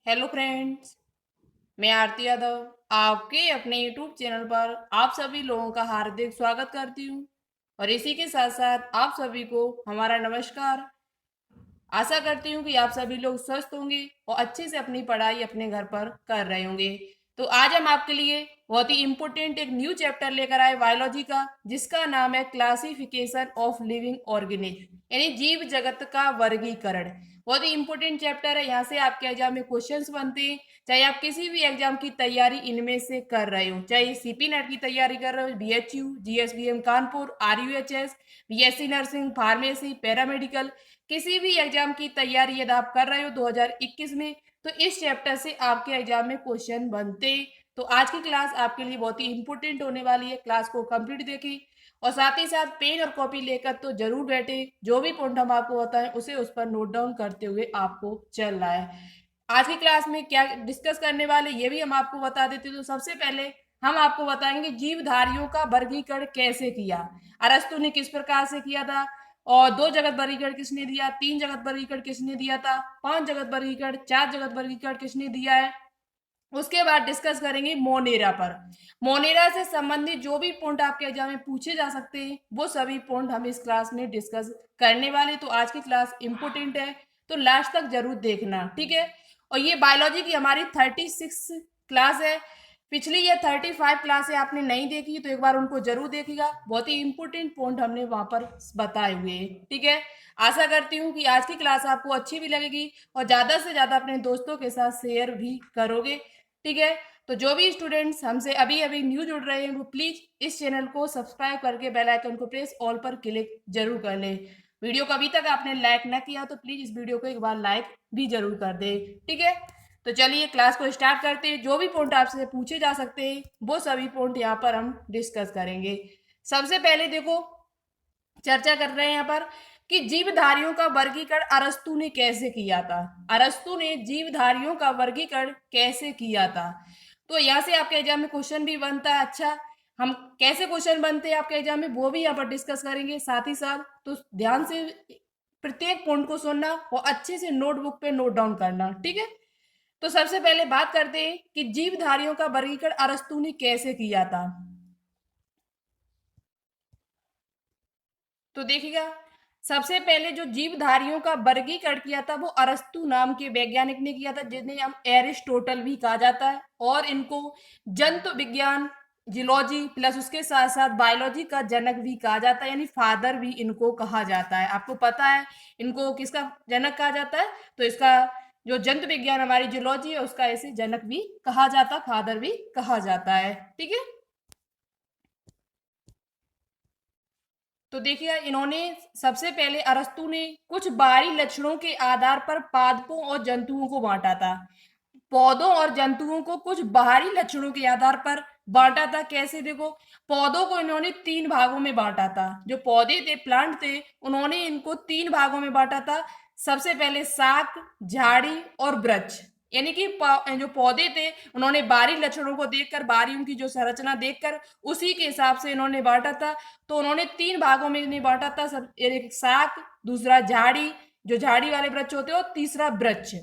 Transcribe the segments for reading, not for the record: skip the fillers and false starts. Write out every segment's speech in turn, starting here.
Hello friends. मैं आरती यादव आपके अपने यूट्यूब चैनल पर आप सभी लोगों का हार्दिक स्वागत करती हूँ और इसी के साथ साथ आप सभी को हमारा नमस्कार। आशा करती हूँ कि आप सभी लोग स्वस्थ होंगे और अच्छे से अपनी पढ़ाई अपने घर पर कर रहे होंगे। तो आज हम आपके लिए बहुत ही इम्पोर्टेंट एक न्यू चैप्टर लेकर आए बायोलॉजी का, जिसका नाम है क्लासिफिकेशन ऑफ लिविंग ऑर्गेनिज्म, यानी जीव जगत का वर्गीकरण। बहुत ही इंपॉर्टेंट चैप्टर है। यहाँ से आपके एग्जाम में क्वेश्चंस बनते हैं, चाहे आप किसी भी एग्जाम की तैयारी इनमें से कर रहे हो, चाहे सीपी नेट की तैयारी कर रहे हो, BHU, GSVM Kanpur, RUHS, BSc nursing, pharmacy, paramedical, किसी भी एग्जाम की तैयारी यदि आप कर रहे हो 2021 में, तो इस चैप्टर से आपके एग्जाम में क्वेश्चन बनते। तो आज की क्लास आपके लिए बहुत ही इंपॉर्टेंट होने वाली है। क्लास को कंप्लीट देखिए और साथ ही साथ पेन और कॉपी लेकर तो जरूर बैठे। जो भी पॉइंट हम आपको बताएं उसे उस पर नोट डाउन करते हुए आपको चल रहा है। आज की क्लास में क्या डिस्कस करने वाले ये भी हम आपको बता देते। तो सबसे पहले हम आपको बताएंगे जीवधारियों का वर्गीकरण कैसे किया। अरस्तु ने किस प्रकार से किया था, और दो जगत वर्गीकरण किसने दिया, तीन जगत वर्गीकरण किसने दिया था, पांच जगत वर्गीकरण, चार जगत वर्गीकरण किसने दिया है। उसके बाद डिस्कस करेंगे मोनेरा पर। मोनेरा से संबंधित जो भी पॉइंट आपके एग्जाम में पूछे जा सकते हैं वो सभी पॉइंट हम इस क्लास में डिस्कस करने वाले। तो आज की क्लास इंपोर्टेंट है, तो लास्ट तक जरूर देखना, ठीक है। और ये बायोलॉजी की हमारी 36 क्लास है। पिछली ये 35 क्लास है, आपने नहीं देखी तो एक बार उनको जरूर देखिएगा। बहुत ही इंपोर्टेंट पॉइंट हमने वहां पर बताए हुए हैं, ठीक है। आशा करती हूँ कि आज की क्लास आपको अच्छी भी लगेगी और ज्यादा से ज्यादा अपने दोस्तों के साथ शेयर भी करोगे, ठीक है। तो जो भी स्टूडेंट्स हमसे अभी अभी न्यू जुड़ रहे हैं वो प्लीज इस चैनल को सब्सक्राइब करके बेल आइकन को प्रेस ऑल पर क्लिक जरूर कर लें। वीडियो को अभी तक आपने लाइक ना किया तो प्लीज इस वीडियो को एक बार लाइक भी जरूर कर दे, ठीक है। तो चलिए क्लास को स्टार्ट करते हैं। जो भी पॉइंट आपसे पूछे जा सकते हैं वो सभी पॉइंट यहाँ पर हम डिस्कस करेंगे। सबसे पहले देखो, चर्चा कर रहे हैं यहाँ पर कि जीवधारियों का वर्गीकरण अरस्तु ने कैसे किया था। अरस्तु ने जीवधारियों का वर्गीकरण कैसे किया था। तो यहाँ से आपके एग्जाम में क्वेश्चन भी बनता है। अच्छा, हम कैसे क्वेश्चन बनते हैं आपके एग्जाम में वो भी यहाँ पर डिस्कस करेंगे साथ ही साथ। तो ध्यान से प्रत्येक पॉइंट को सुनना और अच्छे से नोटबुक पे नोट डाउन करना, ठीक है। तो सबसे पहले बात करते हैं कि जीवधारियों का वर्गीकरण अरस्तु ने कैसे किया था। तो देखिएगा, सबसे पहले जो जीवधारियों का वर्गीकरण किया था वो अरस्तु नाम के वैज्ञानिक ने किया था, जिन्हें हम एरिस्टोटल भी कहा जाता है। और इनको जंतु विज्ञान, जियोलॉजी प्लस उसके साथ साथ बायोलॉजी का जनक भी कहा जाता है, यानी फादर भी इनको कहा जाता है। आपको पता है इनको किसका जनक कहा जाता है। तो इसका जो जंतु विज्ञान हमारी जियोलॉजी है उसका ऐसे जनक भी कहा जाता है, फादर भी कहा जाता है, ठीक है। तो देखिए, इन्होंने सबसे पहले अरस्तु ने कुछ बाहरी लक्षणों के आधार पर पादपों और जंतुओं को बांटा था। पौधों और जंतुओं को कुछ बाहरी लक्षणों के आधार पर बांटा था। कैसे, देखो, पौधों को इन्होंने तीन भागों में बांटा था। जो पौधे थे, प्लांट थे, उन्होंने इनको तीन भागों में बांटा था। सबसे पहले शाक, झाड़ी और वृक्ष। यानी कि जो पौधे थे उन्होंने बाहरी लक्षणों को देखकर, बाहरी उनकी जो संरचना देखकर उसी के हिसाब से इन्होंने बांटा था। तो उन्होंने तीन भागों में इन्हें बांटा था। सब, एक शाक, दूसरा झाड़ी, जो झाड़ी वाले वृक्ष होते हैं, और तीसरा वृक्ष।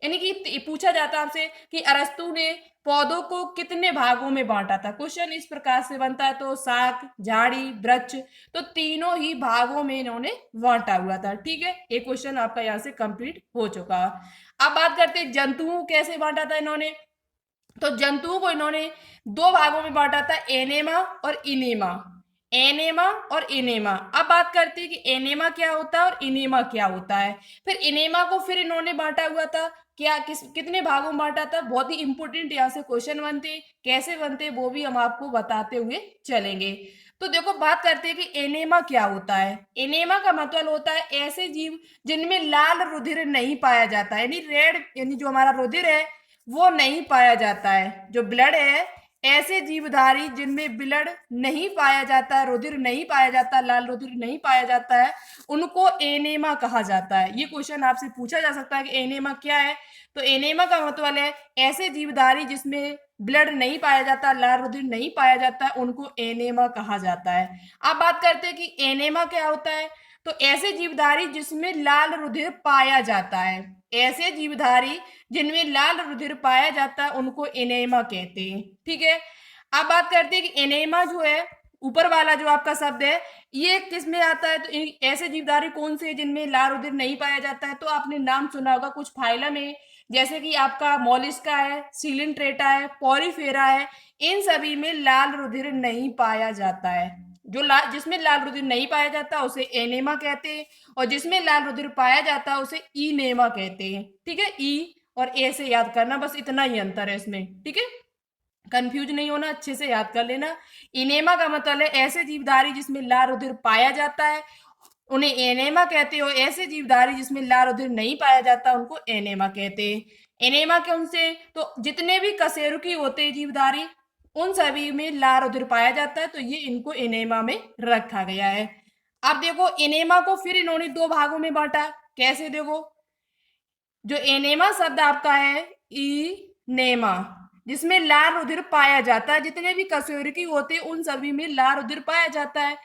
यानी कि पूछा जाता है आपसे कि अरस्तु ने पौधों को कितने भागों में बांटा था। क्वेश्चन इस प्रकार से बनता है। तो शाक, झाड़ी, वृक्ष, तो तीनों ही भागों में इन्होंने बांटा हुआ था, ठीक है। एक क्वेश्चन आपका यहाँ से कंप्लीट हो चुका। अब बात करते हैं जंतुओं कैसे बांटा था इन्होंने। तो जंतुओं को इन्होंने दो भागों में बांटा था, एनेमा और इनेमा। एनेमा और इनेमा। अब बात करते हैं कि एनेमा क्या होता है और इनेमा क्या होता है। फिर इनेमा को फिर इन्होंने बांटा हुआ था, क्या कितने भागों में बांटा था। बहुत ही इंपॉर्टेंट यहाँ से क्वेश्चन बनते, कैसे बनते वो भी हम आपको बताते हुए चलेंगे। तो देखो, बात करते हैं कि एनेमा क्या होता है। एनेमा का मतलब होता है ऐसे जीव जिनमें लाल रुधिर नहीं पाया जाता, यानी रेड, यानी जो हमारा रुधिर है वो नहीं पाया जाता है, जो ब्लड है। ऐसे जीवधारी जिनमें ब्लड नहीं पाया जाता है, रुधिर नहीं पाया जाता, लाल रुधिर नहीं पाया जाता है, उनको एनेमा कहा जाता है। ये क्वेश्चन आपसे पूछा जा सकता है कि एनेमा क्या है। तो एनेमा का मतलब है ऐसे जीवधारी जिसमें ब्लड नहीं पाया जाता, लाल रुधिर नहीं पाया जाता, उनको एनेमा कहा जाता है। अब बात करते हैं कि एनेमा क्या होता है। तो ऐसे जीवधारी जिसमें लाल रुधिर पाया जाता है, ऐसे जीवधारी जिनमें लाल रुधिर पाया जाता है उनको एनेमा कहते हैं। ठीक है, अब बात करते हैं कि एनेमा जो है, ऊपर वाला जो आपका शब्द है, ये किस में आता है? तो ऐसे जीवधारी कौन से हैं जिनमें लाल रुधिर नहीं पाया जाता है? तो आपने नाम सुना होगा कुछ फाइलम है, जैसे कि आपका मोलिस्का है, सिलिंट्रेटा है, पॉरीफेरा है। इन सभी में लाल रुधिर नहीं पाया जाता है। जो जिसमें लाल रुधिर नहीं पाया जाता उसे एनेमा कहते हैं, और जिसमें लाल रुधिर पाया जाता है उसे इनेमा कहते हैं। ठीक है, ई और ए से याद करना, बस इतना ही अंतर है इसमें। ठीक है, कंफ्यूज नहीं होना, अच्छे से याद कर लेना। इनेमा का मतलब है ऐसे जीवधारी जिसमें लाल रुधिर पाया जाता है उन्हें एनेमा कहते हो। ऐसे जीवधारी जिसमें लाल रुधिर नहीं पाया जाता उनको एनेमा कहते हैं। एनेमा कौन से? तो जितने भी कशेरुकी होते हैं जीवधारी उन सभी में लाल रुधिर पाया जाता है, तो ये इनको एनेमा में रखा गया है। अब देखो एनेमा को फिर इन्होंने दो भागों में बांटा। कैसे? देखो, जो एनेमा शब्द आपका है इनेमा, जिसमें लाल रुधिर पाया जाता है, जितने भी कशेरुकी होते हैं उन सभी में लाल रुधिर पाया जाता है।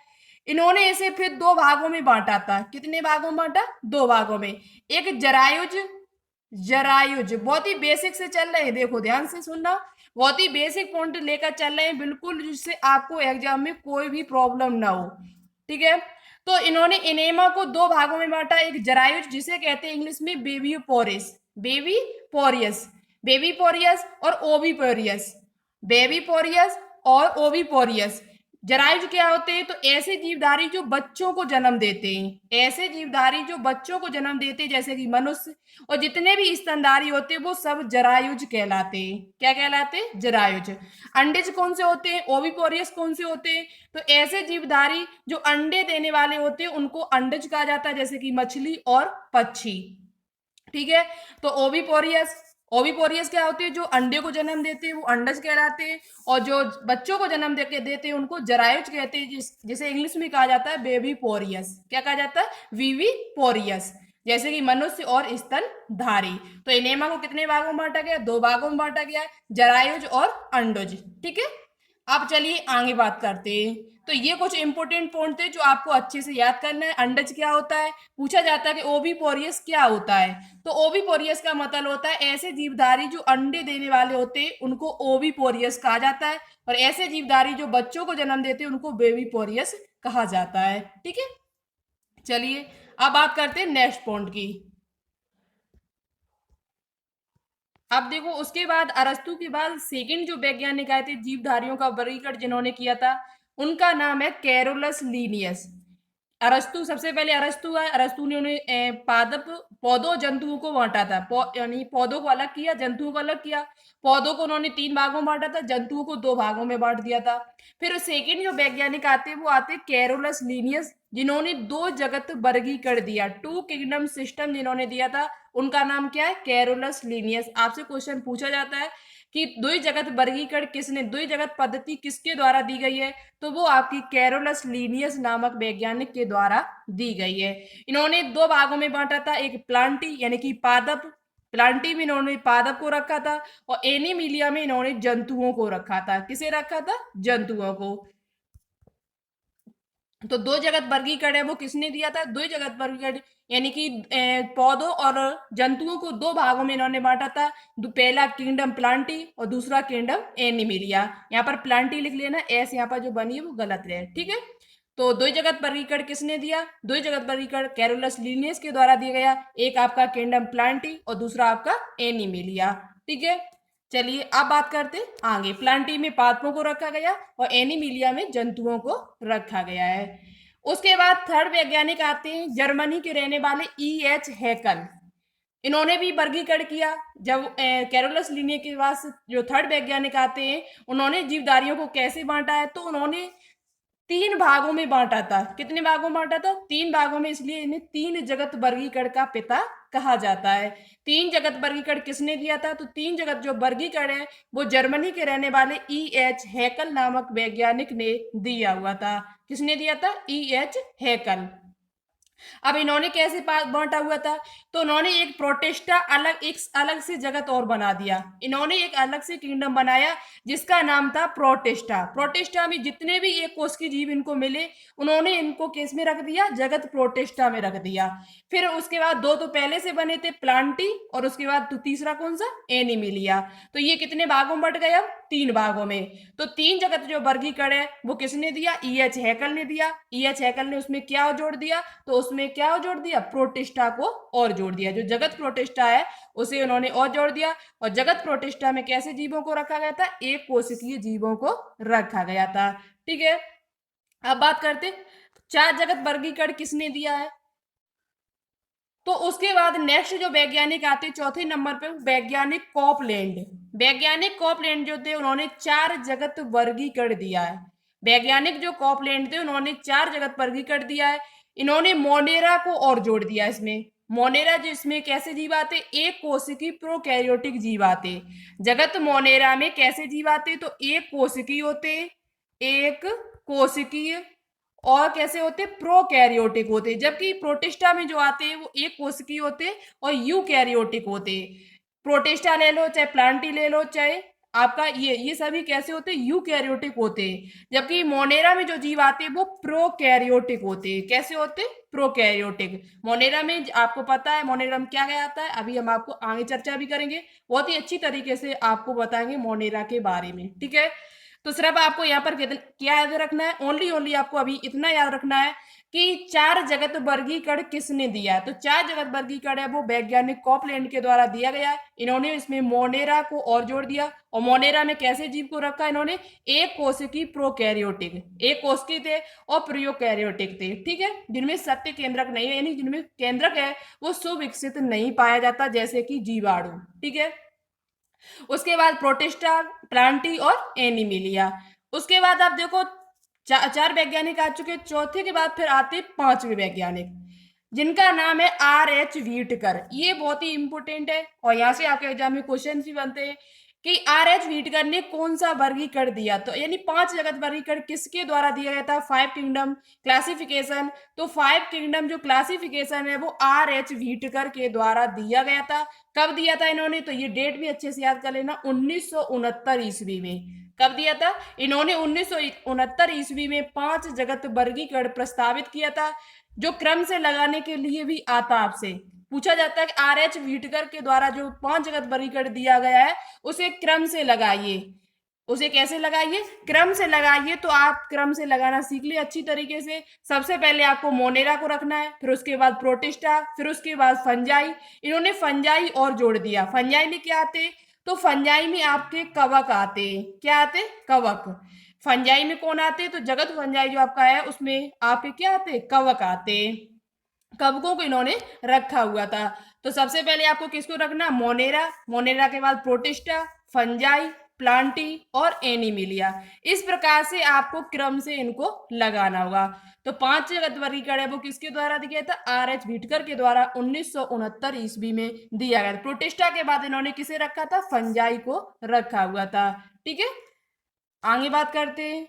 इन्होंने इसे फिर दो भागों में बांटा था। कितने भागों में बांटा? दो भागों में। एक जरायुज, जरायुज बहुत ही बेसिक से चल रहे हैं, देखो ध्यान से सुनना, बहुत ही बेसिक पॉइंट लेकर चल रहे हैं बिल्कुल, जिससे आपको एग्जाम में कोई भी प्रॉब्लम ना हो। ठीक है, तो इन्होंने इनेमा को दो भागों में बांटा। एक जरायुज जिसे कहते हैं इंग्लिश में बेबी पोरिस, बेबी पोरियस, बेबी पोरियस और ओविपोरियस, बेबी पोरियस और ओविपोरियस। जरायुज क्या होते हैं? तो ऐसे जीवधारी जो बच्चों को जन्म देते हैं, ऐसे जीवधारी जो बच्चों को जन्म देते हैं, जैसे कि मनुष्य, और जितने भी स्तनधारी होते हैं वो सब जरायुज कहलाते हैं। क्या कहलाते हैं? जरायुज। अंडेज कौन से होते हैं? ओविपोरियस कौन से होते हैं? तो ऐसे जीवधारी जो अंडे देने वाले होते हैं उनको अंडज कहा जाता है, जैसे कि मछली और पक्षी। ठीक है, तो ओविपोरियस, ओविपोरियस क्या होते हैं? जो अंडे को जन्म देते हैं वो अंडज कहलाते हैं, और जो बच्चों को जन्म देते हैं उनको जरायुज कहते हैं, जिसे इंग्लिश में कहा जाता है बेबी पोरियस। क्या कहा जाता है? वीवी पोरियस, जैसे कि मनुष्य और स्तनधारी। तो एनेमा को कितने भागों में बांटा गया? दो भागों में बांटा गया, जरायुज और अंडज। ठीक है, अब चलिए आगे बात करते हैं। तो ये कुछ इंपोर्टेंट पॉइंट थे जो आपको अच्छे से याद करना है। अंडज क्या होता है? पूछा जाता है कि ओविपोरियस क्या होता है? तो ओविपोरियस का मतलब होता है ऐसे जीवधारी जो अंडे देने वाले होते हैं उनको ओविपोरियस कहा जाता है, और ऐसे जीवधारी जो बच्चों को जन्म देते हैं उनको बेबीपोरियस कहा जाता है। ठीक है, चलिए अब बात करते हैं नेक्स्ट पॉइंट की। अब देखो, उसके बाद अरस्तु के बाद सेकंड जो वैज्ञानिक आए थे जीवधारियों का वर्गीकरण जिन्होंने किया था, उनका नाम है कैरोलस लीनियस। अरस्तु, सबसे पहले अरस्तु है। अरस्तु ने उन्हें पादप, पौधों, जंतुओं को बांटा था। यानी पौधों को अलग किया, जंतुओं को अलग किया। पौधों को उन्होंने तीन भागों में बांटा था, जंतुओं को दो भागों में बांट दिया था। फिर सेकंड जो वैज्ञानिक आते हैं वो आते हैं कैरोलस लीनियस, जिन्होंने दो जगत वर्गीकरण दिया, टू किंगडम सिस्टम जिन्होंने दिया था। उनका नाम क्या है? Carolus Linnaeus. आपसे क्वेश्चन पूछा जाता है कि द्वि जगत वर्गीकरण किसने, द्वि जगत पद्धति किसके द्वारा दी गई है? तो वो आपकी कैरोलस लीनियस नामक वैज्ञानिक के द्वारा दी गई है। इन्होंने दो भागों में बांटा था, एक प्लांटी यानी कि पादप, प्लांटी में इन्होंने पादप को रखा था, और एनिमिलिया में इन्होंने जंतुओं को रखा था। किसे रखा था? जंतुओं को। तो दो जगत वर्गीकरण है वो किसने दिया था? दो जगत वर्गीकरण यानी कि पौधों और जंतुओं को दो भागों में इन्होंने बांटा था। पहला किंगडम प्लांटी और दूसरा किंगडम एनिमिलिया। यहाँ पर प्लांटी लिख लेना, एस यहाँ पर जो बनी है वो गलत है। ठीक है, तो दो जगत वर्गीकरण किसने दिया? दो जगत वर्गीकरण कैरोलस लीनियस के द्वारा दिया गया। एक आपका किंगडम प्लांटी और दूसरा आपका एनिमिलिया। ठीक है, चलिए अब बात करते हैं आगे। प्लांटी में पादपों को रखा गया और एनिमिलिया में जंतुओं को रखा गया है। उसके बाद थर्ड वैज्ञानिक आते हैं जर्मनी के रहने वाले E.H. हैकल। इन्होंने भी वर्गीकरण किया। जब कैरोलस लीनियर के पास जो थर्ड वैज्ञानिक आते हैं उन्होंने जीवधारियों को कैसे बांटा है? तो उन्होंने तीन भागों में बांटा था। कितने भागों में बांटा था? तीन भागों में, इसलिए इन्हें तीन जगत वर्गीकरण का पिता कहा जाता है। तीन जगत वर्गीकरण किसने दिया था? तो तीन जगत जो वर्गीकरण है वो जर्मनी के रहने वाले E.H. हैकल नामक वैज्ञानिक ने दिया हुआ था। किसने दिया था? E.H. हैकल। अब इन्होंने कैसे बांटा हुआ था, तो उन्होंने एक प्रोटेस्टा एक अलग से जगत और बना दिया। इन्होंने एक अलग से किंगडम बनाया जिसका नाम था प्रोटेस्टा। प्रोटेस्टा में जितने भी एक कोष के जीव इनको मिले, उन्होंने इनको किस में रख दिया, जगत प्रोटेस्टा में रख दिया। फिर उसके बाद दो तो पहले से बने थे, प्लांटी, और उसके बाद तो तीसरा कौन सा, एनिमिलिया। तो ये कितने भागों में बट गए, अब 3 भागों में। तो 3 जगत जो वर्गीकरण है वो किसने दिया, E.H. हैकल ने दिया। E.H. हैकल ने उसमें क्या जोड़ दिया, तो उसमें क्या जोड़ दिया, प्रोटिस्टा को और जोड़ दिया। जो जगत प्रोटिस्टा है उसे उन्होंने और जोड़ दिया। और जगत प्रोटिस्टा में कैसे जीवों को रखा गया था, एक कोशिकीय जीवों को रखा गया था। ठीक है, अब बात करते 4 जगत वर्गीकरण किसने दिया है। तो उसके बाद नेक्स्ट जो वैज्ञानिक आते चौथे नंबर पे, वैज्ञानिक कॉपलैंड। वैज्ञानिक कॉपलैंड जो थे उन्होंने 4 जगत वर्गीकरण दिया है। वैज्ञानिक जो कॉपलैंड थे उन्होंने 4 जगत वर्गीकरण दिया है। इन्होंने मोनेरा को और जोड़ दिया इसमें। मोनेरा जो इसमें कैसे जीव आते, एक कोशिकी प्रोकैरियोटिक जीव आते। जगत मोनेरा में कैसे जीव आते, तो एक कोशिकी होते, एक कोशिकीय, और कैसे होते, प्रोकैरियोटिक होते। जबकि प्रोटिस्टा में जो आते हैं वो एक कोशिकीय होते और यूकैरियोटिक होते। प्रोटिस्टा ले लो, चाहे प्लांटी ले लो, चाहे आपका ये सभी कैसे होते, यूकैरियोटिक होते। जबकि मोनेरा में जो जीव आते हैं वो प्रोकैरियोटिक होते। कैसे होते, प्रोकैरियोटिक। मोनेरा में आपको पता है मोनेरा में क्या क्या आता है, अभी हम आपको आगे चर्चा भी करेंगे, बहुत ही अच्छी तरीके से आपको बताएंगे मोनेरा के बारे में। ठीक है, तो सिर्फ आपको यहाँ पर क्या याद रखना है, ओनली ओनली आपको अभी इतना याद रखना है कि 4 जगत वर्गीकरण किसने दिया है। तो 4 जगत वर्गीकरण है वो वैज्ञानिक कॉपलैंड के द्वारा दिया गया है। इन्होंने इसमें मोनेरा को और जोड़ दिया। और मोनेरा में कैसे जीव को रखा इन्होंने, एक कोशिकी प्रोकैरियोटिक, एक कोशिकी थे और प्रोकैरियोटिक थे। ठीक है, जिनमें सत्य केंद्रक नहीं है, यानी जिनमें केंद्रक है वो सुविकसित नहीं पाया जाता, जैसे कि जीवाणु। ठीक है, उसके बाद प्रोटिस्टा, प्लांटी और एनिमिलिया। उसके बाद आप देखो 4 वैज्ञानिक आ चुके। चौथे के बाद फिर आते 5वें वैज्ञानिक, जिनका नाम है R.H. व्हीटकर। ये बहुत ही इंपोर्टेंट है और यहाँ से आपके एग्जाम में क्वेश्चन भी बनते हैं कि R.H. व्हीटकर ने कौन सा वर्गीकरण दिया। तो यानी 5 जगत वर्गीकरण किसके द्वारा दिया गया था, 5 किंगडम क्लासिफिकेशन। तो 5 किंगडम जो क्लासिफिकेशन है वो R.H. व्हीटकर के द्वारा दिया गया था। कब दिया था इन्होंने, तो ये डेट भी अच्छे से याद कर लेना, 1969 ईस्वी में। कब दिया था इन्होंने, 1969 ईस्वी में 5 जगत वर्गीकरण प्रस्तावित किया था, जो क्रम से लगाने के लिए भी आता। आपसे पूछा जाता है कि R.H. व्हीटकर के द्वारा जो 5 जगत वर्गीकरण दिया गया है उसे क्रम से लगाइए। उसे कैसे लगाइए, क्रम से लगाइए। तो आप क्रम से लगाना सीख लिए अच्छी तरीके से। सबसे पहले आपको मोनेरा को रखना है, फिर उसके बाद प्रोटिस्टा, फिर उसके बाद फंजाई। इन्होंने फंजाई और जोड़ दिया। फंजाई में क्या आते, तो फंजाई में आपके कवक आते। क्या आते, कवक। फंजाई में कौन आते, तो जगत फंजाई जो आपका है उसमें आपके क्या आते, कवक आते। कवकों को इन्होंने रखा हुआ था। तो सबसे पहले आपको किसको रखना, मोनेरा। मोनेरा के बाद प्रोटिस्टा, फंजाई, प्लांटी और एनिमिलिया। इस प्रकार से आपको क्रम से इनको लगाना होगा। तो 5 जगत वर्गीकरण है वो किसके द्वारा दिया था, R.H. व्हीटकर के द्वारा 1969 ईस्वी में दिया गया। प्रोटिस्टा के बाद इन्होंने किसे रखा था, फंजाई को रखा हुआ था। ठीक है, आगे बात करते हैं।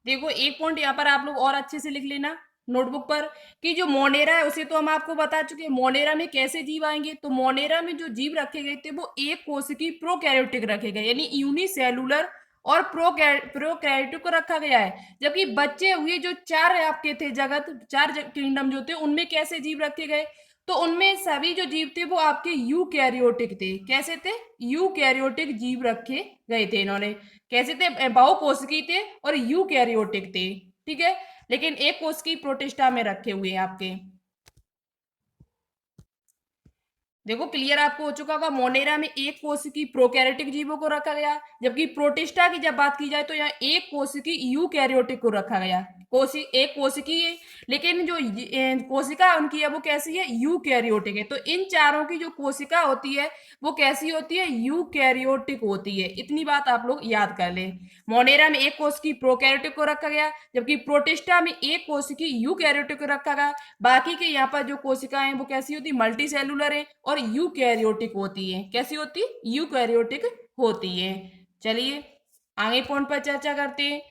देखो एक पॉइंट यहाँ पर आप लोग और अच्छे से लिख लेना नोटबुक पर, कि जो मोनेरा है उसे तो हम आपको बता चुके हैं। मोनेरा में कैसे जीव आएंगे, तो मोनेरा में जो जीव रखे गए थे वो एक कोशिकी प्रोकैरियोटिक रखे गए, यानी यूनिसेलुलर और प्रोकैरियोटिक को रखा गया है। जबकि बच्चे हुए जो 4 आपके थे जगत, 4 किंगडम जो थे उनमें कैसे जीव रखे गए, तो उनमें सभी जो जीव थे वो आपके यूकैरियोटिक थे। कैसे थे, यूकैरियोटिक जीव रखे गए थे इन्होंने। कैसे थे, बहुकोशिकीय थे और यूकैरियोटिक थे। ठीक है, लेकिन एक कोशिकीय प्रोटिस्टा में रखे हुए हैं आपके। देखो क्लियर आपको हो चुका होगा, मोनेरा में एक कोशिकीय प्रोकैरियोटिक जीवों को रखा गया, जबकि प्रोटिस्टा की जब बात की जाए तो यहाँ एक कोशिकीय यूकैरियोटिक को रखा गया। एक कोशिकीय है, लेकिन जो कोशिका उनकी है वो कैसी है, यूकैरियोटिक है। तो इन चारों की जो कोशिका होती है वो कैसी होती है, यूकैरियोटिक होती है। इतनी बात आप लोग याद कर लें। मोनेरा में एक कोशिकीय प्रोकैरियोटिक को रखा गया, जबकि प्रोटिस्टा में एक कोशिकीय यूकैरियोटिक को रखा गया। बाकी के यहाँ पर जो कोशिकाएं वो कैसी होती, मल्टी सेलुलर है और यूकैरियोटिक होती है। कैसी होती है, यूकैरियोटिक होती है। चलिए आगे पॉइंट पर चर्चा करते हैं।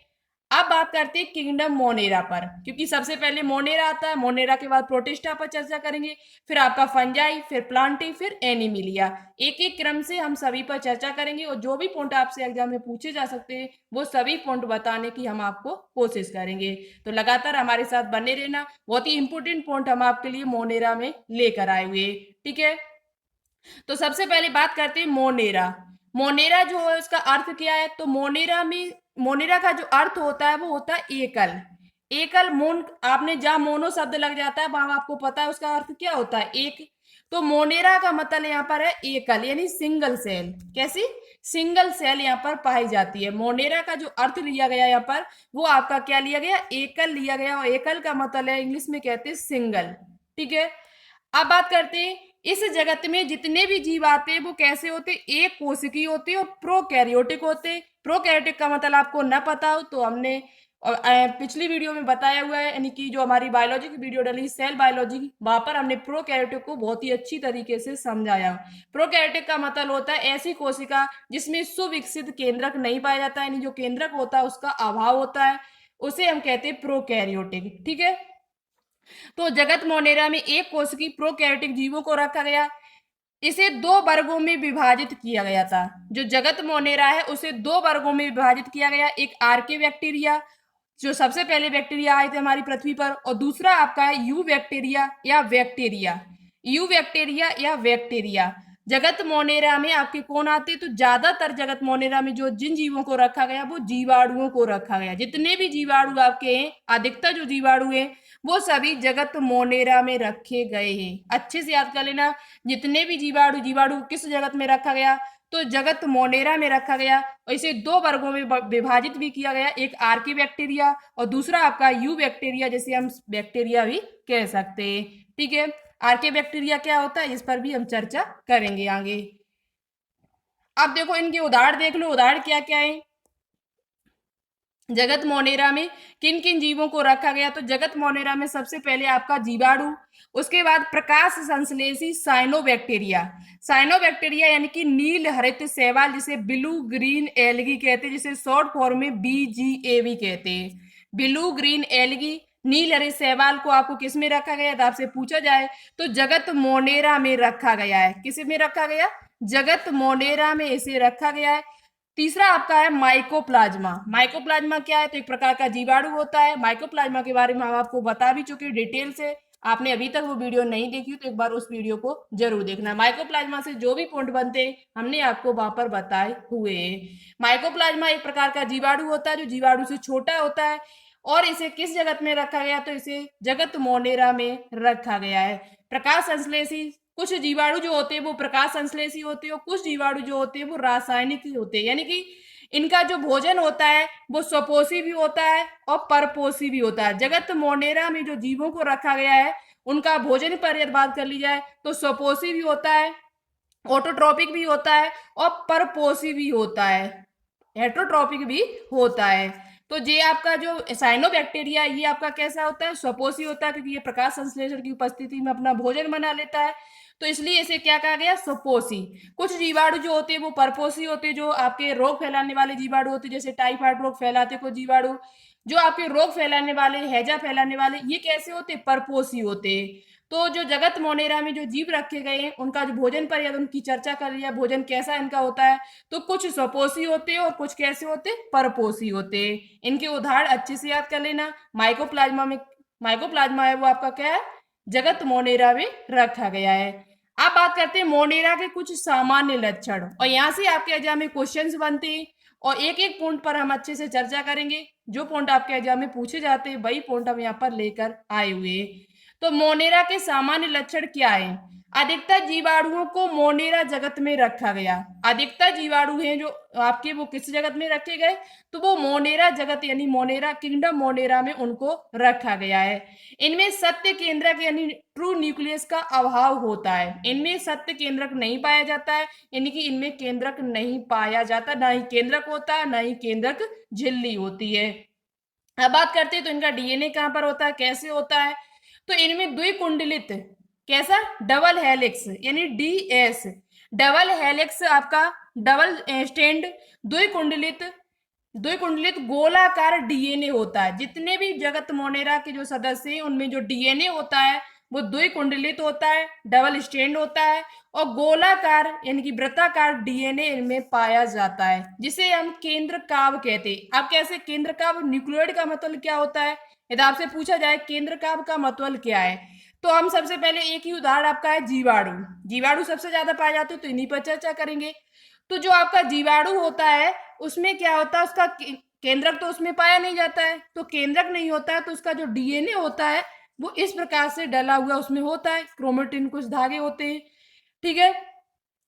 अब बात करते हैं किंगडम मोनेरा पर, क्योंकि सबसे पहले मोनेरा आता है, मोनेरा के बाद प्रोटिस्टा पर चर्चा करेंगे, फिर आपका फंजाई, फिर प्लांटी, फिर एनिमिलिया। एक एक क्रम से हम सभी पर चर्चा करेंगे और जो भी पॉइंट आपसे एग्जाम में पूछे जा सकते हैं वो सभी पॉइंट बताने की हम आपको कोशिश करेंगे। तो लगातार हमारे साथ बने रहना, बहुत ही इंपॉर्टेंट पॉइंट हम आपके लिए मोनेरा में लेकर आए हुए। ठीक है, तो सबसे पहले बात करते हैं मोनेरा। मोनेरा जो है उसका अर्थ क्या है, तो मोनेरा में, मोनेरा का जो अर्थ होता है वो होता है एकल। एकल मोन, आपने जहां मोनो शब्द लग जाता है वहां आपको पता है उसका अर्थ क्या होता है, एक। तो मोनेरा का मतलब यहाँ पर है एकल, यानी सिंगल सेल। कैसी? सिंगल सेल यहाँ पर पाई जाती है। मोनेरा का जो अर्थ लिया गया यहाँ पर वो आपका क्या लिया गया, एकल लिया गया, और एकल का मतलब है इंग्लिश में कहते हैं सिंगल। ठीक है, अब बात करते हैं इस जगत में जितने भी जीव आते हैं वो कैसे होते हैं, एक कोशिकीय होते हैं और प्रोकैरियोटिक होते हैं। प्रोकैरियोटिक का मतलब आपको न पता हो तो हमने पिछली वीडियो में बताया हुआ है, यानी कि जो हमारी बायोलॉजी की वीडियो डली सेल बायोलॉजी, वहां पर हमने प्रोकैरियोटिक को बहुत ही अच्छी तरीके से समझाया। प्रोकैरियोटिक का मतलब होता है ऐसी कोशिका जिसमें सुविकसित केंद्रक नहीं पाया जाता है, यानी जो केंद्रक होता है उसका अभाव होता है, उसे हम कहते हैं प्रोकैरियोटिक। ठीक है, तो जगत मोनेरा में एक कोशिकीय प्रोकैरियोटिक जीवों को रखा गया। इसे दो वर्गों में विभाजित किया गया था। जो जगत मोनेरा है उसे दो वर्गों में विभाजित किया गया, एक आर्के बैक्टीरिया, जो सबसे पहले बैक्टीरिया आए थे हमारी पृथ्वी पर, और दूसरा आपका है यू बैक्टीरिया या बैक्टीरिया। यू बैक्टीरिया या बैक्टीरिया। जगत मोनेरा में आपके कौन आते, तो ज्यादातर जगत मोनेरा में जो जिन जीवों को रखा गया वो जीवाणुओं को रखा गया। जितने भी जीवाणु आपके हैं, अधिकतर जो जीवाणु हैं वो सभी जगत मोनेरा में रखे गए हैं। अच्छे से याद कर लेना, जितने भी जीवाणु, जीवाणु किस जगत में रखा गया, तो जगत मोनेरा में रखा गया, और इसे दो वर्गों में विभाजित भी किया गया, एक आर्की बैक्टीरिया और दूसरा आपका यू बैक्टीरिया, जैसे हम बैक्टीरिया भी कह सकते हैं। ठीक है, आर्के बैक्टीरिया क्या होता है इस पर भी हम चर्चा करेंगे आगे। अब देखो इनके उदाहरण देख लो, उदाहरण क्या क्या है जगत मोनेरा में, किन किन जीवों को रखा गया। तो जगत मोनेरा में सबसे पहले आपका जीवाणु, उसके बाद प्रकाश संश्लेषी साइनोबैक्टीरिया। साइनोबैक्टीरिया यानी कि नील हरित शैवाल, जिसे ब्लू ग्रीन एल्गी कहते हैं, जिसे शॉर्ट फॉर्म में BGAV कहते हैं। ब्लू ग्रीन एल्गी, नील हरित शैवाल को आपको किस में रखा गया, तो आपसे पूछा जाए तो जगत मोनेरा में रखा गया है। किस में रखा गया, जगत मोनेरा में इसे रखा गया है। तीसरा आपका है माइकोप्लाज्मा। माइकोप्लाज्मा क्या है, तो एक प्रकार का जीवाणु होता है। माइकोप्लाज्मा के बारे में हम आपको बता भी चुके हैं डिटेल से, आपने अभी तक वो वीडियो नहीं देखी तो एक बार उस वीडियो को जरूर देखना। माइकोप्लाज्मा से जो भी पॉइंट बनते हैं हमने आपको वहां पर बताए हुए हैं। माइकोप्लाज्मा एक प्रकार का जीवाणु होता है जो जीवाणु से छोटा होता है, और इसे किस जगत में रखा गया, तो इसे जगत मोनेरा में रखा गया है। प्रकाश संश्लेषी, कुछ जीवाणु जो होते हैं वो प्रकाश संश्लेषी होते हैं, और कुछ जीवाणु जो होते हैं वो रासायनिक होते हैं, यानी कि इनका जो भोजन होता है वो स्वपोषी भी होता है और परपोषी भी होता है। जगत मोनेरा में जो जीवों को रखा गया है उनका भोजन पर यदि बात कर ली जाए तो स्वपोषी भी होता है, ऑटोट्रोपिक भी होता है और परपोषी भी होता है, हेट्रोट्रोपिक भी होता है। तो ये आपका जो साइनोबैक्टीरिया ये आपका कैसा होता है, स्वपोषी होता है, क्योंकि ये प्रकाश संश्लेषण की उपस्थिति में अपना भोजन बना लेता है, तो इसलिए इसे क्या कहा गया, स्वपोषी। कुछ जीवाणु जो होते हैं वो परपोषी होते हैं, जो आपके रोग फैलाने वाले जीवाणु होते हैं, जैसे टाइफाइड रोग फैलाते कुछ जीवाणु, जो आपके रोग फैलाने वाले, हैजा फैलाने वाले, ये कैसे होते, परपोषी होते हैं। तो जो जगत मोनेरा में जो जीव रखे गए हैं उनका जो भोजन पर यदि उनकी चर्चा कर लिया, भोजन कैसा इनका होता है, तो कुछ स्वपोषी होते हैं और कुछ कैसे होते हैं, परपोषी होते हैं। इनके उदाहरण अच्छे से याद कर लेना। माइकोप्लाज्मा में, माइकोप्लाज्मा है वो आपका क्या है, जगत मोनेरा में रखा गया है। अब बात करते हैं मोनेरा के कुछ सामान्य लक्षण, और यहाँ से आपके एग्जाम में क्वेश्चंस बनते हैं और एक एक पॉइंट पर हम अच्छे से चर्चा करेंगे। जो पॉइंट आपके एग्जाम में पूछे जाते हैं वही पॉइंट हम यहाँ पर लेकर आए हुए हैं। तो मोनेरा के सामान्य लक्षण क्या है, अधिकतर जीवाणुओं को मोनेरा जगत में रखा गया। अधिकतर जीवाणु हैं जो आपके वो किस जगत में रखे गए, तो वो मोनेरा जगत यानी मोनेरा किंगडम मोनेरा में उनको रखा गया है। इनमें सत्य केंद्रक यानी ट्रू न्यूक्लियस का अभाव होता है। इनमें सत्य केंद्रक नहीं पाया जाता है, यानी कि इनमें केंद्रक नहीं पाया जाता, ना ही केंद्रक होता है ना ही केंद्रक झिल्ली होती है। अब बात करते हैं तो इनका डीएनए कहाँ पर होता है, कैसे होता है, तो इनमें द्विकुंडलित, कैसा, डबल हेलिक्स यानी DS, डबल हेलिक्स आपका डबल स्टैंड द्विकुंडलित द्विकुंडलित गोलाकार डीएनए होता है। जितने भी जगत मोनेरा के जो सदस्य हैं उनमें जो डीएनए होता है वो द्विकुंडलित होता है, डबल स्ट्रैंड होता है और गोलाकार यानी कि वृत्ताकार डीएनए इनमें पाया जाता है, जिसे हम केंद्रकाव कहते हैं। अब कैसे केंद्रकाव, न्यूक्लियोइड का मतलब क्या होता है, यदि आपसे पूछा जाए केंद्रकाव का मतलब क्या है, तो हम सबसे पहले एक ही उदाहरण आपका है जीवाणु। जीवाणु सबसे ज्यादा पाए जाते हैं तो इन्हीं पर चर्चा करेंगे। तो जो आपका जीवाणु होता है उसमें क्या होता है, उसका केंद्रक तो उसमें पाया नहीं जाता है, तो केंद्रक नहीं होता है तो उसका जो डीएनए होता है वो इस प्रकार से डला हुआ उसमें होता है, क्रोमेटिन कुछ धागे होते हैं, ठीक है।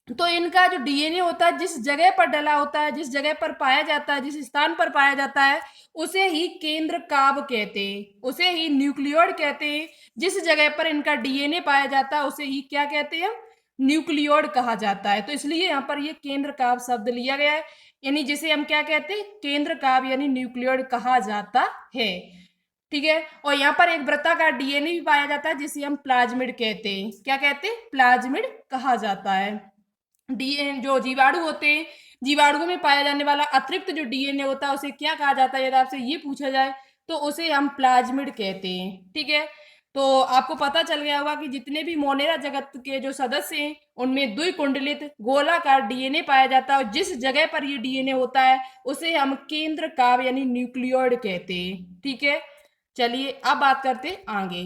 तो इनका जो डीएनए होता है जिस जगह पर डला होता है, जिस जगह पर पाया जाता है, जिस स्थान पर पाया जाता है उसे ही केंद्रकाव कहते हैं, उसे ही न्यूक्लियोइड कहते हैं। जिस जगह पर इनका डीएनए पाया जाता है उसे ही क्या कहते हैं, न्यूक्लियोइड कहा जाता है। तो इसलिए यहाँ पर ये केंद्रकाव शब्द लिया गया है, यानी जिसे हम क्या कहते हैं, केंद्रकाव यानी न्यूक्लियोइड कहा जाता है, ठीक है। और यहाँ पर एक वृत्ताकार डीएनए भी पाया जाता है जिसे हम प्लाज्मिड कहते हैं। क्या कहते हैं, प्लाज्मिड कहा जाता है। डीएनए जो जीवाणु होते हैं, जीवाणु में पाया जाने वाला अतिरिक्त जो डीएनए होता है उसे क्या कहा जाता है, यदि आपसे ये पूछा जाए तो उसे हम प्लाज्मिड कहते हैं, ठीक है। तो आपको पता चल गया होगा कि जितने भी मोनेरा जगत के जो सदस्य हैं उनमें द्विकुंडलित गोलाकार डीएनए पाया जाता है और जिस जगह पर ये डीएनए होता है उसे हम केंद्रकाव यानी न्यूक्लियोइड कहते हैं, ठीक है। चलिए अब बात करते हैं आगे।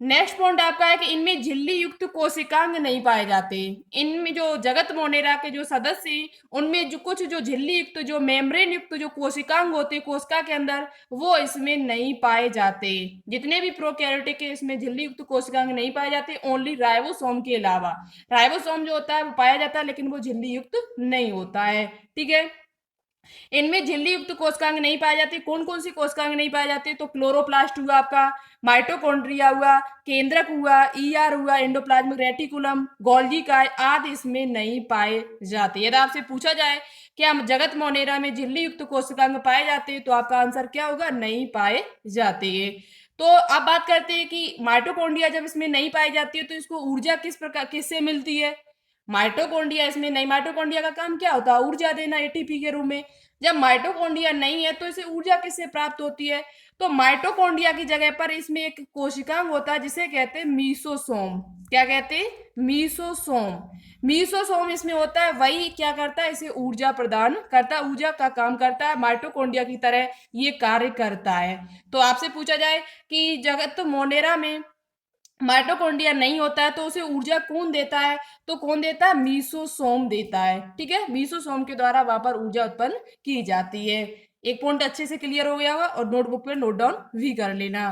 नेक्स्ट पॉइंट आपका है कि इनमें झिल्ली युक्त कोशिकांग नहीं पाए जाते। इनमें जो जगत मोनेरा के जो सदस्य हैं उनमें जो कुछ जो झिल्ली युक्त जो मेम्ब्रेन युक्त जो कोशिकांग होते हैं कोशिका के अंदर वो इसमें नहीं पाए जाते। जितने भी प्रोकैरियोटिक है इसमें झिल्ली युक्त कोशिकांग नहीं पाए जाते, ओनली राइबोसोम के अलावा। राइबोसोम जो होता है वो पाया जाता है लेकिन वो झिल्ली युक्त नहीं होता है, ठीक है। इनमें झिल्ली युक्त कोशिकांग नहीं पाए जाते। कौन कौन सी कोशिकांग नहीं पाए जाते, तो क्लोरोप्लास्ट हुआ आपका, माइटोकॉन्ड्रिया हुआ, केंद्रक हुआ, ईआर हुआ, एंडोप्लाज्मिक रेटिकुलम, गोल्गी काय आदि इसमें नहीं पाए जाते। यदि आपसे पूछा जाए कि हम जगत मोनेरा में झिल्ली युक्त कोशिकांग पाए जाते हैं तो आपका आंसर क्या होगा, नहीं पाए जाते हैं। तो अब बात करते हैं कि माइटोकॉन्ड्रिया जब इसमें नहीं पाई जाती है तो इसको ऊर्जा किस प्रकार किससे मिलती है। माइटोकॉन्ड्रिया इसमें नहीं, माइटोकॉन्ड्रिया का काम क्या होता है, ऊर्जा देना एटीपी के रूप में। जब माइटोकॉन्ड्रिया नहीं है तो इसे ऊर्जा किससे प्राप्त होती है, तो माइटोकॉन्ड्रिया की जगह पर इसमें एक कोशिकांग होता है जिसे कहते हैं मीसोसोम। क्या कहते हैं, मीसोसोम। मीसोसोम इसमें होता है, वही क्या करता है, इसे ऊर्जा प्रदान करता है, ऊर्जा का काम करता है, माइटोकॉन्ड्रिया की तरह ये कार्य करता है। तो आपसे पूछा जाए कि जगत मोनेरा में माइटोकॉन्ड्रिया नहीं होता है तो उसे ऊर्जा कौन देता है, तो कौन देता है, मीसोसोम देता है, ठीक है। मीसोसोम के द्वारा वहां पर ऊर्जा उत्पन्न की जाती है। एक पॉइंट अच्छे से क्लियर हो गया होगा और नोटबुक पे नोट डाउन भी कर लेना।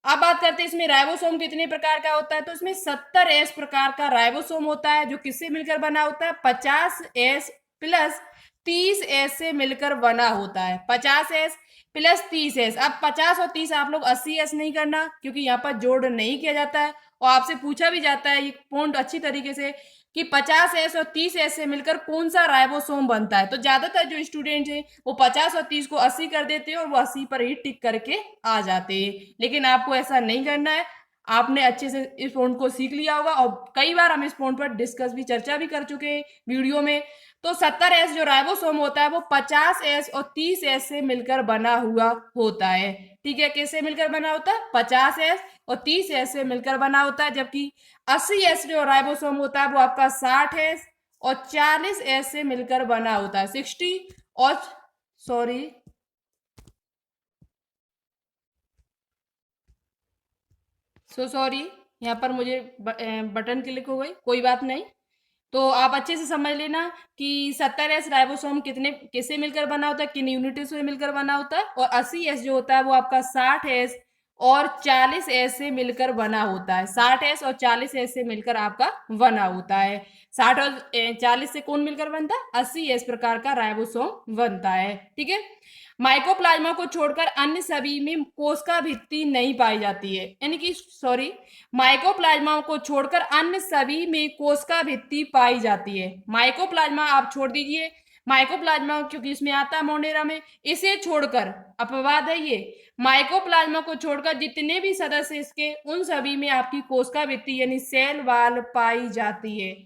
अब बात करते हैं इसमें राइबोसोम कितने प्रकार का होता है, तो इसमें 70S प्रकार का राइबोसोम होता है जो किससे मिलकर बना होता है, 50S प्लस 30S से मिलकर बना होता है। 50S plus 30S। अब 50 और 30 आप लोग 80S नहीं करना क्योंकि यहाँ पर जोड़ नहीं किया जाता है और आपसे पूछा भी जाता है ये पॉइंट अच्छी तरीके से कि 50S और 30S से मिलकर कौन सा राइबोसोम बनता है। तो ज्यादातर जो स्टूडेंट हैं वो 50 और 30 को 80 कर देते हैं और वो 80 पर ही टिक करके आ जाते हैं, लेकिन आपको ऐसा नहीं करना है। आपने अच्छे से इस पॉइंट को सीख लिया होगा और कई बार हम इस पॉइंट पर डिस्कस भी, चर्चा भी कर चुके हैं वीडियो में। तो 70S जो राइबोसोम होता है वो 50S और 30S से मिलकर बना हुआ होता है, ठीक है। कैसे मिलकर बना होता है, 50S और 30S से मिलकर बना होता है, जबकि 80S जो राइबोसोम होता है वो आपका 60S और 40S से मिलकर बना होता है। 60 और सॉरी सॉरी यहाँ पर मुझे बटन क्लिक हो गई, कोई बात नहीं। तो आप अच्छे से समझ लेना कि 70S राइबोसोम कितने किससे मिलकर बना होता है, किन यूनिट से मिलकर बना होता है, और 80S जो होता है वो आपका 60S और 40S से मिलकर बना होता है। 60S और 40S से मिलकर आपका बना होता है। 60 और 40 से कौन मिलकर बनता है, 80S प्रकार का राइबोसोम बनता है, ठीक है। माइकोप्लाज्मा को छोड़कर अन्य सभी में कोशिका भित्ति नहीं पाई जाती है, यानी कि सॉरी, माइकोप्लाज्मा को छोड़कर अन्य सभी में कोशिका भित्ति पाई जाती है। माइकोप्लाज्मा आप छोड़ दीजिए, माइकोप्लाज्मा क्योंकि इसमें आता है मोनेरा में, इसे छोड़कर, अपवाद है ये, माइकोप्लाज्मा को छोड़कर जितने भी सदस्य इसके उन सभी में आपकी कोशिका भित्ति यानी सेल वाल पाई जाती है।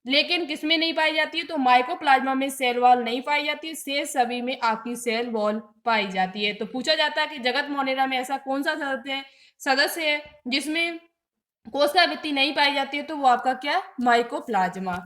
लेकिन किसमें नहीं पाई जाती है, तो माइकोप्लाज्मा में सेल वॉल नहीं पाई जाती है, शेष सभी में आपकी सेल वॉल पाई जाती है। तो पूछा जाता है कि जगत मोनेरा में ऐसा कौन सा सदस्य है जिसमें कोशिका भित्ति नहीं पाई जाती है, तो वो आपका क्या, माइकोप्लाज्मा।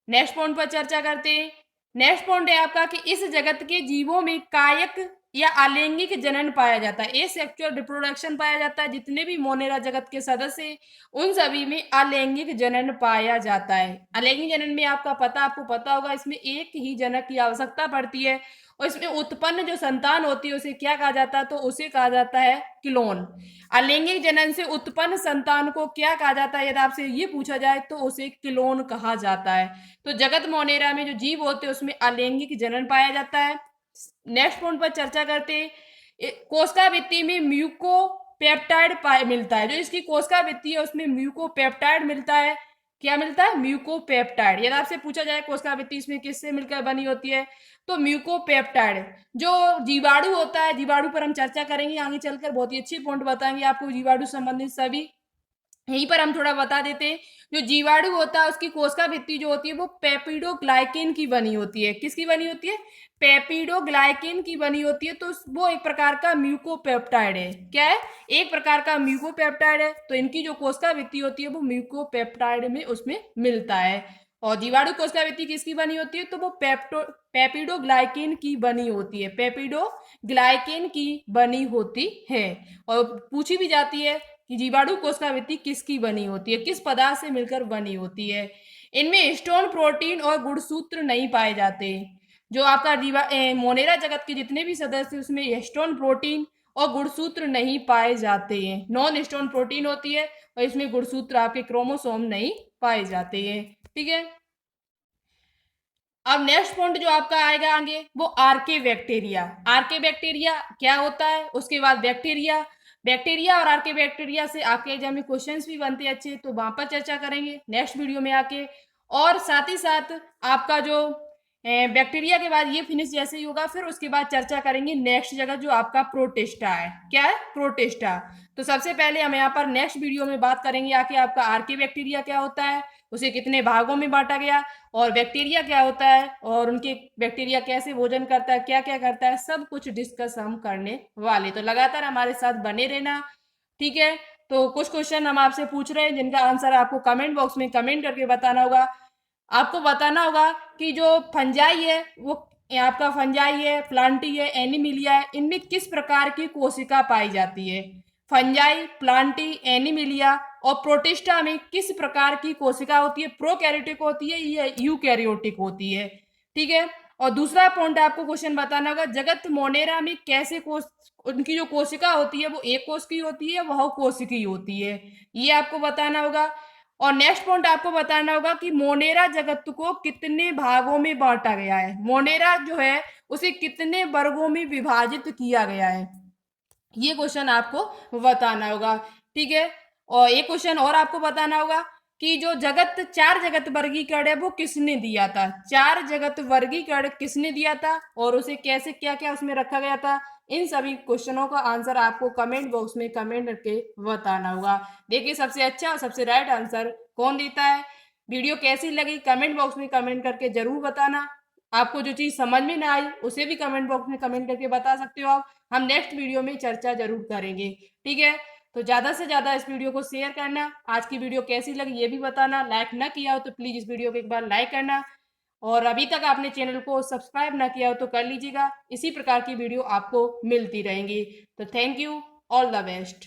नेक्स्ट पॉइंट पर चर्चा करते हैं। नेक्स्ट पॉइंट है आपका कि इस जगत के जीवों में कायक या अलैंगिक जनन पाया जाता है, ए सेक्सुअल रिप्रोडक्शन पाया जाता है। जितने भी मोनेरा जगत के सदस्य हैं उन सभी में अलैंगिक जनन पाया जाता है। अलैंगिक जनन में आपको पता होगा, इसमें एक ही जनक की आवश्यकता पड़ती है और इसमें उत्पन्न जो संतान होती है उसे क्या कहा जाता है, तो उसे कहा जाता है क्लोन। अलैंगिक जनन से उत्पन्न संतान को क्या कहा जाता है, यदि आपसे ये पूछा जाए तो उसे क्लोन कहा जाता है। तो जगत मोनेरा में जो जीव होते हैं उसमें अलैंगिक जनन पाया जाता है। नेक्स्ट पॉइंट पर चर्चा करते हैं। कोशिका भित्ति में म्यूकोपेप्टाइड मिलता है, जो इसकी कोशिका भित्ति है उसमें म्यूकोपेप्टाइड मिलता है। क्या मिलता है, म्यूकोपेप्टाइड। यदि आपसे पूछा जाए कोशिका भित्ति इसमें किससे मिलकर बनी होती है, तो म्यूकोपेप्टाइड। जो जीवाणु होता है, जीवाणु पर हम चर्चा करेंगे आगे चलकर, बहुत ही अच्छी पॉइंट बताएंगे आपको जीवाणु संबंधित सभी, यहीं पर हम थोड़ा बता देते हैं। जो जीवाणु होता है उसकी कोशिका भित्ति जो होती है वो पेपिडोग्लाइकेन की बनी होती है। किसकी बनी होती है, पेपिडोग्लाइकेन की बनी होती है। तो वो एक प्रकार का म्यूकोपेप्टाइड है। क्या है, एक प्रकार का म्यूकोपेप्टाइड है। तो इनकी जो कोशिका भित्ति होती है वो म्यूकोपेप्टाइड में उसमें मिलता है। और जीवाणु कोशिका भित्ति किसकी बनी होती है, तो वो पेपिडोग्लाइकेन की बनी होती है, पेपिडोग्लाइकेन की बनी होती है। और पूछी भी जाती है कि जीवाणु कोशिका भित्ति किसकी बनी होती है, किस पदार्थ से मिलकर बनी होती है। इनमें हिस्टोन प्रोटीन और गुणसूत्र नहीं पाए जाते। जो आपका मोनेरा जगत के जितने भी सदस्य उसमें हिस्टोन प्रोटीन और गुणसूत्र नहीं पाए जाते हैं। नॉन हिस्टोन प्रोटीन होती है और इसमें गुणसूत्र आपके क्रोमोसोम नहीं पाए जाते हैं। ठीक है, अब नेक्स्ट पॉइंट जो आपका आएगा आगे वो आर्के बैक्टीरिया। आर्के बैक्टीरिया क्या होता है, उसके बाद बैक्टीरिया। बैक्टीरिया और आर्के बैक्टीरिया से आपके एग्जाम में क्वेश्चंस भी बनते हैं अच्छे, तो वहां पर चर्चा करेंगे नेक्स्ट वीडियो में आके। और साथ ही साथ आपका जो बैक्टीरिया के बाद ये फिनिश जैसे ही होगा, फिर उसके बाद चर्चा करेंगे नेक्स्ट जगह जो आपका प्रोटिस्टा है। क्या है, प्रोटिस्टा। तो सबसे पहले हम यहाँ पर नेक्स्ट वीडियो में बात करेंगे आके आपका आर्के बैक्टीरिया क्या होता है, उसे कितने भागों में बांटा गया, और बैक्टीरिया क्या होता है, और उनके बैक्टीरिया कैसे भोजन करता है, क्या क्या करता है, सब कुछ डिस्कस हम करने वाले। तो लगातार हमारे साथ बने रहना। ठीक है, तो कुछ क्वेश्चन हम आपसे पूछ रहे हैं जिनका आंसर आपको कमेंट बॉक्स में कमेंट करके बताना होगा। आपको बताना होगा कि जो फंजाई है वो आपका फंजाई है, प्लांटी है, एनिमिलिया है, इनमें किस प्रकार की कोशिका पाई जाती है। फंजाई, प्लांटी, एनिमिलिया और प्रोटिस्टा में किस प्रकार की कोशिका होती है, प्रोकैरियोटिक होती है या यूकैरियोटिक होती है। ठीक है, और दूसरा पॉइंट आपको क्वेश्चन बताना होगा, जगत मोनेरा में कैसे उनकी जो कोशिका होती है वो एक कोश की होती है, वह कोशिकी होती है, ये आपको बताना होगा। और नेक्स्ट पॉइंट आपको बताना होगा कि मोनेरा जगत को कितने भागों में बांटा गया है, मोनेरा जो है उसे कितने वर्गों में विभाजित किया गया है, ये क्वेश्चन आपको बताना होगा। ठीक है, और एक क्वेश्चन और आपको बताना होगा कि जो चार जगत वर्गीकरण है वो किसने दिया था, चार जगत वर्गीकरण किसने दिया था और उसे कैसे क्या क्या उसमें रखा गया था। इन सभी क्वेश्चनों का आंसर आपको कमेंट बॉक्स में कमेंट करके बताना होगा। देखिए सबसे अच्छा और सबसे राइट आंसर कौन देता है। वीडियो कैसी लगी कमेंट बॉक्स में कमेंट करके जरूर बताना। आपको जो चीज समझ में ना आई उसे भी कमेंट बॉक्स में कमेंट करके बता सकते हो आप, हम नेक्स्ट वीडियो में चर्चा जरूर करेंगे। ठीक है, तो ज्यादा से ज्यादा इस वीडियो को शेयर करना। आज की वीडियो कैसी लगी ये भी बताना, लाइक ना किया हो तो प्लीज इस वीडियो को एक बार लाइक करना, और अभी तक आपने चैनल को सब्सक्राइब ना किया हो तो कर लीजिएगा। इसी प्रकार की वीडियो आपको मिलती रहेंगी। तो thank you, all the best.